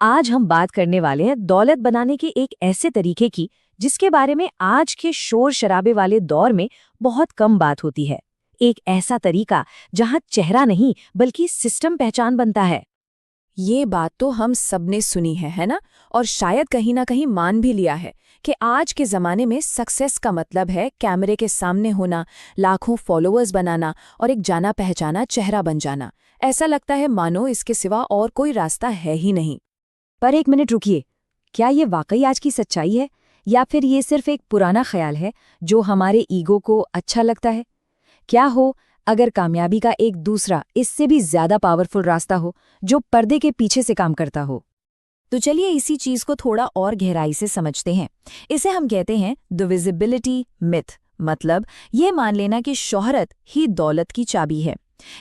आज हम बात करने वाले हैं दौलत बनाने के एक ऐसे तरीके की जिसके बारे में आज के शोर शराबे वाले दौर में बहुत कम बात होती है। एक ऐसा तरीका जहां चेहरा नहीं बल्कि सिस्टम पहचान बनता है। ये बात तो हम सबने सुनी है ना? और शायद कहीं ना कहीं मान भी लिया है कि आज के ज़माने में सक्सेस का मतलब है कैमरे के सामने होना, लाखों फॉलोअर्स बनाना और एक जाना पहचाना चेहरा बन जाना। ऐसा लगता है मानो इसके सिवा और कोई रास्ता है ही नहीं। पर एक मिनट रुकिए, क्या ये वाकई आज की सच्चाई है या फिर ये सिर्फ एक पुराना ख्याल है जो हमारे ईगो को अच्छा लगता है? क्या हो अगर कामयाबी का एक दूसरा इससे भी ज्यादा पावरफुल रास्ता हो जो पर्दे के पीछे से काम करता हो? तो चलिए इसी चीज को थोड़ा और गहराई से समझते हैं। इसे हम कहते हैं द विजिबिलिटी मिथ, मतलब ये मान लेना कि शोहरत ही दौलत की चाबी है।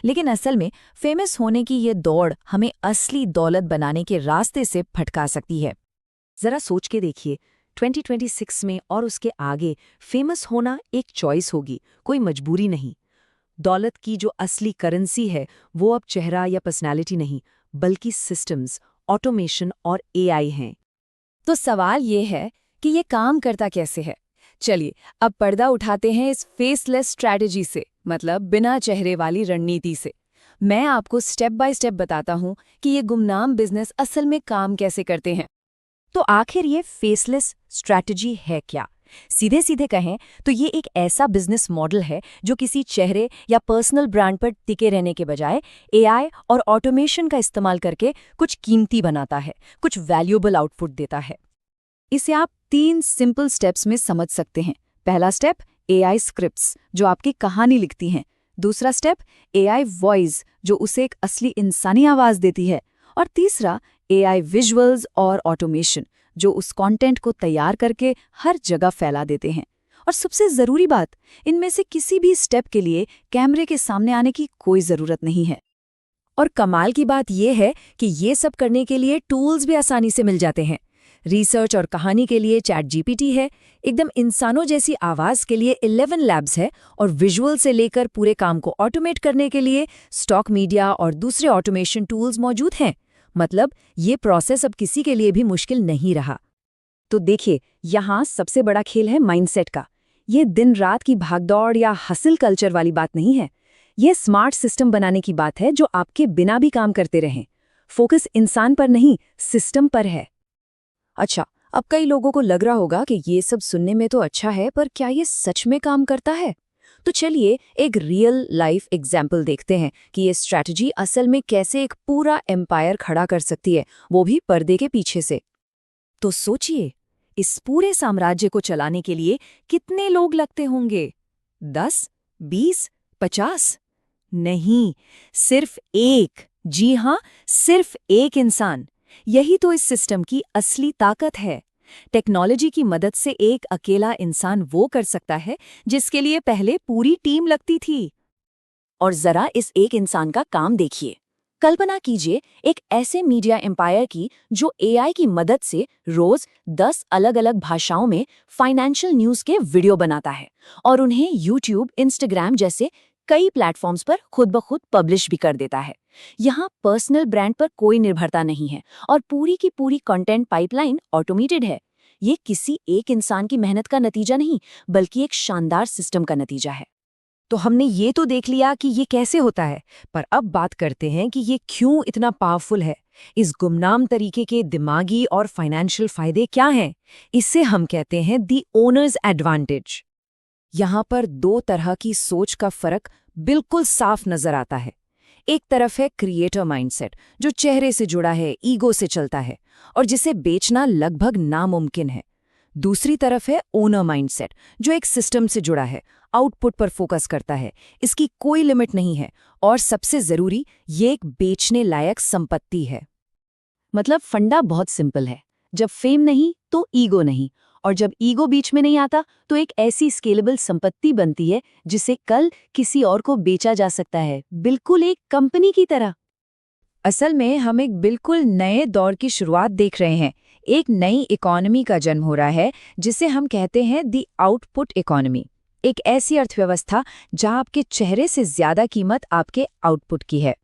लेकिन असल में फेमस होने की ये दौड़ हमें असली दौलत बनाने के रास्ते से भटका सकती है। जरा सोच के देखिए, 2026 में और उसके आगे फेमस होना एक चॉइस होगी, कोई मजबूरी नहीं। दौलत की जो असली करेंसी है वो अब चेहरा या पर्सनैलिटी नहीं बल्कि सिस्टम्स, ऑटोमेशन और एआई हैं। तो सवाल ये है कि ये काम करता कैसे है? चलिए अब पर्दा उठाते हैं इस फेसलेस स्ट्रैटेजी से, मतलब बिना चेहरे वाली रणनीति से। मैं आपको स्टेप बाय स्टेप बताता हूँ कि ये गुमनाम बिजनेस असल में काम कैसे करते हैं। तो आखिर ये फेसलेस स्ट्रैटेजी है क्या? सीधे सीधे कहें तो ये एक ऐसा बिजनेस मॉडल है जो किसी चेहरे या पर्सनल ब्रांड पर टिके रहने के बजाय एआई और ऑटोमेशन का इस्तेमाल करके कुछ कीमती बनाता है, कुछ वैल्यूएबल आउटपुट देता है। इसे आप 3 सिंपल स्टेप्स में समझ सकते हैं। पहला स्टेप, एआई स्क्रिप्ट्स जो आपकी कहानी लिखती हैं। दूसरा स्टेप, एआई वॉइस जो उसे एक असली इंसानी आवाज देती है। और तीसरा, एआई विजुअल्स और ऑटोमेशन जो उस कंटेंट को तैयार करके हर जगह फैला देते हैं। और सबसे ज़रूरी बात, इनमें से किसी भी स्टेप के लिए कैमरे के सामने आने की कोई ज़रूरत नहीं है। और कमाल की बात यह है कि ये सब करने के लिए टूल्स भी आसानी से मिल जाते हैं। रिसर्च और कहानी के लिए चैट जीपीटी है, एकदम इंसानों जैसी आवाज़ के लिए 11 लैब्स है, और विजुअल से लेकर पूरे काम को ऑटोमेट करने के लिए स्टॉक मीडिया और दूसरे ऑटोमेशन टूल्स मौजूद हैं। मतलब ये प्रोसेस अब किसी के लिए भी मुश्किल नहीं रहा। तो देखिए, यहाँ सबसे बड़ा खेल है माइंडसेट का। ये दिन रात की भागदौड़ या हसल कल्चर वाली बात नहीं है। ये स्मार्ट सिस्टम बनाने की बात है जो आपके बिना भी काम करते रहें। फोकस इंसान पर नहीं, सिस्टम पर है। अच्छा, अब कई लोगों को लग रहा होगा कि ये सब सुनने में तो अच्छा है, पर क्या ये सच में काम करता है? तो चलिए एक रियल लाइफ एग्जाम्पल देखते हैं कि ये स्ट्रैटेजी असल में कैसे एक पूरा एम्पायर खड़ा कर सकती है, वो भी पर्दे के पीछे से। तो सोचिए, इस पूरे साम्राज्य को चलाने के लिए कितने लोग लगते होंगे? 10, 20, 50? नहीं, सिर्फ एक। जी हाँ, सिर्फ एक इंसान। यही तो इस सिस्टम की असली ताकत है। टेक्नोलॉजी की मदद से एक अकेला इंसान वो कर सकता है जिसके लिए पहले पूरी टीम लगती थी। और जरा इस एक इंसान का काम देखिए। कल्पना कीजिए एक ऐसे मीडिया एम्पायर की जो एआई की मदद से रोज 10 अलग-अलग भाषाओं में फाइनेंशियल न्यूज के वीडियो बनाता है और उन्हें यूट्यूब, इंस्टाग्राम जैसे कई प्लेटफॉर्म्स पर खुद ब खुद पब्लिश भी कर देता है। यहाँ पर्सनल ब्रांड पर कोई निर्भरता नहीं है और पूरी की पूरी कंटेंट पाइपलाइन ऑटोमेटेड है। ये किसी एक इंसान की मेहनत का नतीजा नहीं, बल्कि एक शानदार सिस्टम का नतीजा है। तो हमने ये तो देख लिया कि ये कैसे होता है, पर अब बात करते हैं कि ये क्यों इतना पावरफुल है। इस गुमनाम तरीके के दिमागी और फाइनेंशियल फायदे क्या हैं? इसे हम कहते हैं दी ओनर्स एडवांटेज। यहाँ पर 2 तरह की सोच का फर्क बिल्कुल साफ नजर आता है। एक तरफ है क्रिएटर माइंडसेट जो चेहरे से जुड़ा है, ईगो से चलता है और जिसे बेचना लगभग नामुमकिन है। दूसरी तरफ है ओनर माइंडसेट जो एक सिस्टम से जुड़ा है, आउटपुट पर फोकस करता है, इसकी कोई लिमिट नहीं है और सबसे जरूरी, ये एक बेचने लायक संपत्ति है। मतलब फंडा बहुत सिंपल है, जब फेम नहीं तो ईगो नहीं, और जब ईगो बीच में नहीं आता तो एक ऐसी स्केलेबल संपत्ति बनती है जिसे कल किसी और को बेचा जा सकता है, बिल्कुल एक कंपनी की तरह। असल में हम एक बिल्कुल नए दौर की शुरुआत देख रहे हैं। एक नई इकोनॉमी का जन्म हो रहा है जिसे हम कहते हैं दी आउटपुट इकोनॉमी। एक ऐसी अर्थव्यवस्था जहां आपके चेहरे से ज्यादा कीमत आपके आउटपुट की है।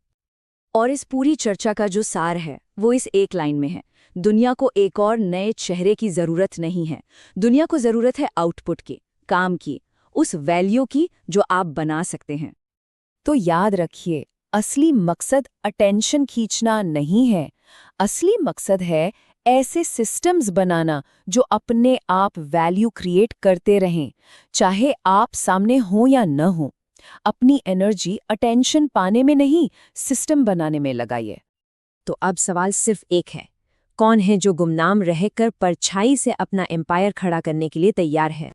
और इस पूरी चर्चा का जो सार है वो इस एक लाइन में है। दुनिया को एक और नए चेहरे की जरूरत नहीं है। दुनिया को जरूरत है आउटपुट की, काम की, उस वैल्यू की जो आप बना सकते हैं। तो याद रखिए, असली मकसद अटेंशन खींचना नहीं है। असली मकसद है ऐसे सिस्टम्स बनाना जो अपने आप वैल्यू क्रिएट करते रहें, चाहे आप सामने हो या न हो। अपनी एनर्जी अटेंशन पाने में नहीं, सिस्टम बनाने में लगाइए। तो अब सवाल सिर्फ एक है, कौन है जो गुमनाम रहकर परछाई से अपना एम्पायर खड़ा करने के लिए तैयार है?